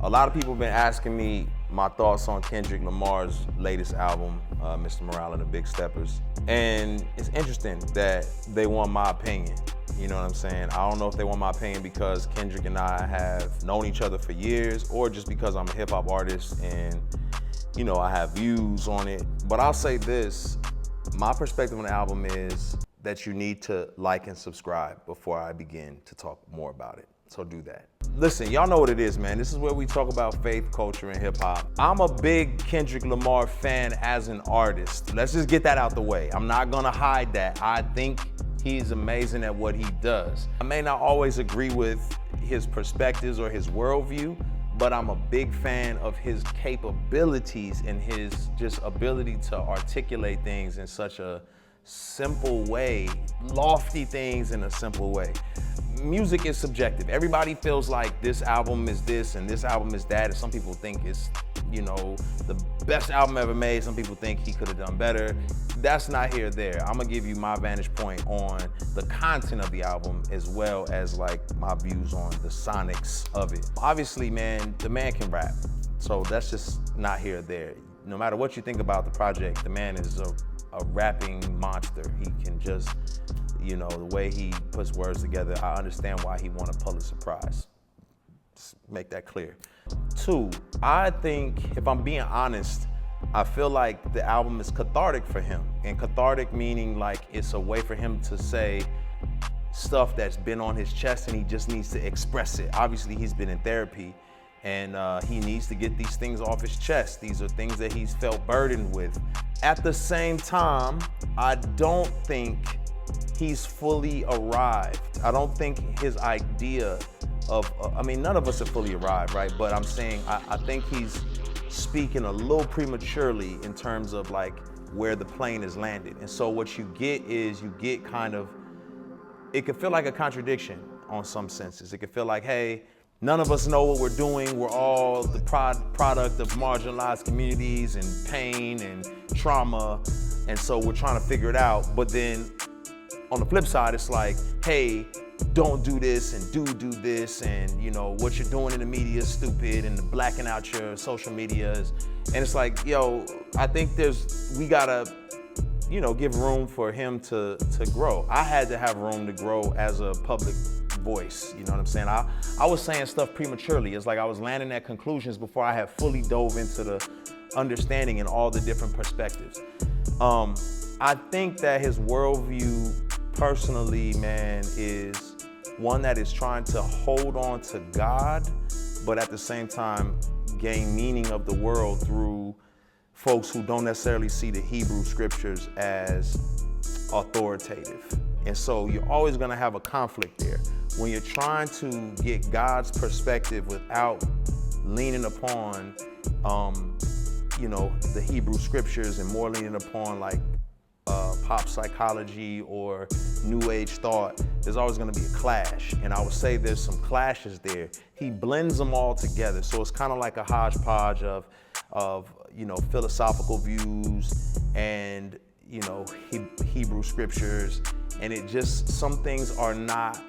A lot of people have been asking me my thoughts on Kendrick Lamar's latest album, Mr. Morale and the Big Steppers. And it's interesting that they want my opinion. You know what I'm saying? I don't know if they want my opinion because Kendrick and I have known each other for years, or just because I'm a hip hop artist and, you know, I have views on it. But I'll say this, my perspective on the album is that you need to like and subscribe before I begin to talk more about it. So do that. Listen, y'all know what it is, man. This is where we talk about faith, culture, and hip hop. I'm a big Kendrick Lamar fan as an artist. Let's just get that out the way. I'm not gonna hide that. I think he's amazing at what he does. I may not always agree with his perspectives or his worldview, but I'm a big fan of his capabilities and his just ability to articulate things in such a simple way, lofty things in a simple way. Music is subjective. Everybody feels like this album is this and this album is that, and some people think it's, you know, the best album ever made. Some people think he could have done better. That's not here or there. I'm gonna give you my vantage point on the content of the album as well as like my views on the sonics of it. Obviously, man, the man can rap. So that's just not here or there. No matter what you think about the project, the man is a rapping monster. He can just, you know, the way he puts words together, I understand why he won a Pulitzer Prize. Just make that clear. 2, I think, if I'm being honest, I feel like the album is cathartic for him. And cathartic meaning like it's a way for him to say stuff that's been on his chest and he just needs to express it. Obviously, he's been in therapy and he needs to get these things off his chest. These are things that he's felt burdened with. At the same time, I don't think he's fully arrived. I don't think his idea of, I mean, none of us have fully arrived, right? But I'm saying, I think he's speaking a little prematurely in terms of like where the plane is landed. And so what you get is you get kind of, it could feel like a contradiction on some senses. It could feel like, hey, none of us know what we're doing. We're all the product of marginalized communities and pain and trauma. And so we're trying to figure it out. But then on the flip side, it's like, hey, don't do this and do this. And you know, what you're doing in the media is stupid and blacking out your social medias. And it's like, yo, I think we gotta, you know, give room for him to grow. I had to have room to grow as a public voice, you know what I'm saying? I was saying stuff prematurely. It's like I was landing at conclusions before I had fully dove into the understanding and all the different perspectives. I think that his worldview, personally, man, is one that is trying to hold on to God, but at the same time gain meaning of the world through folks who don't necessarily see the Hebrew scriptures as authoritative. And so you're always gonna have a conflict there. When you're trying to get God's perspective without leaning upon, you know, the Hebrew scriptures and more leaning upon like pop psychology or new age thought, there's always gonna be a clash. And I would say there's some clashes there. He blends them all together. So it's kind of like a hodgepodge of, you know, philosophical views and, you know, Hebrew scriptures. And it just, some things are not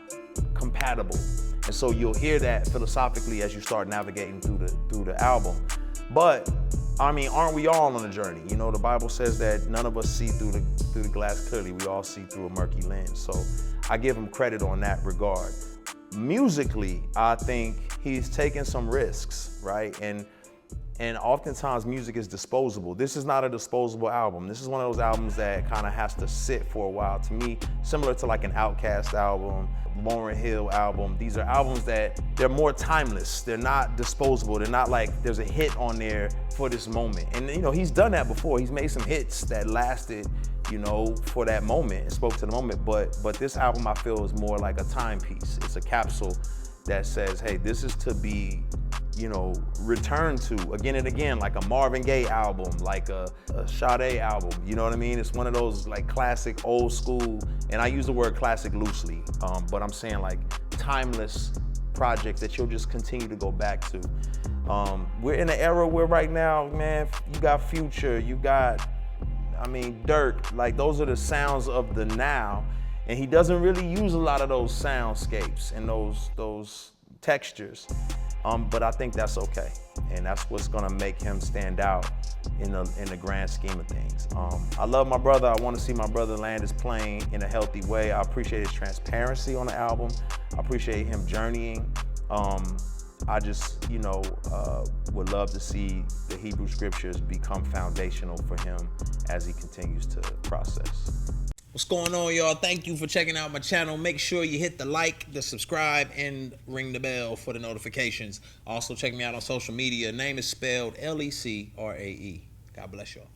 compatible. And so you'll hear that philosophically as you start navigating through the album. But I mean, aren't we all on a journey? You know, the Bible says that none of us see through the glass clearly. We all see through a murky lens. So I give him credit on that regard. Musically, I think he's taken some risks, right? And oftentimes music is disposable. This is not a disposable album. This is one of those albums that kind of has to sit for a while. To me, similar to like an Outkast album, Lauryn Hill album. These are albums that they're more timeless. They're not disposable. They're not like there's a hit on there for this moment. And you know, he's done that before. He's made some hits that lasted, you know, for that moment and spoke to the moment. But this album I feel is more like a timepiece. It's a capsule that says, hey, this is to be, you know, returned to again and again, like a Marvin Gaye album, like a Sade album, you know what I mean? It's one of those like classic old school, and I use the word classic loosely, but I'm saying like timeless projects that you'll just continue to go back to. We're in an era where right now, man, you got Future, you got, I mean, Dirk, like those are the sounds of the now, and he doesn't really use a lot of those soundscapes and those textures. But I think that's okay, and that's what's gonna make him stand out in the grand scheme of things. I love my brother. I want to see my brother land his plane in a healthy way. I appreciate his transparency on the album. I appreciate him journeying. I just, would love to see the Hebrew scriptures become foundational for him as he continues to process. What's going on, y'all? Thank you for checking out my channel. Make sure you hit the like, the subscribe, and ring the bell for the notifications. Also, check me out on social media. Name is spelled Lecrae. God bless y'all.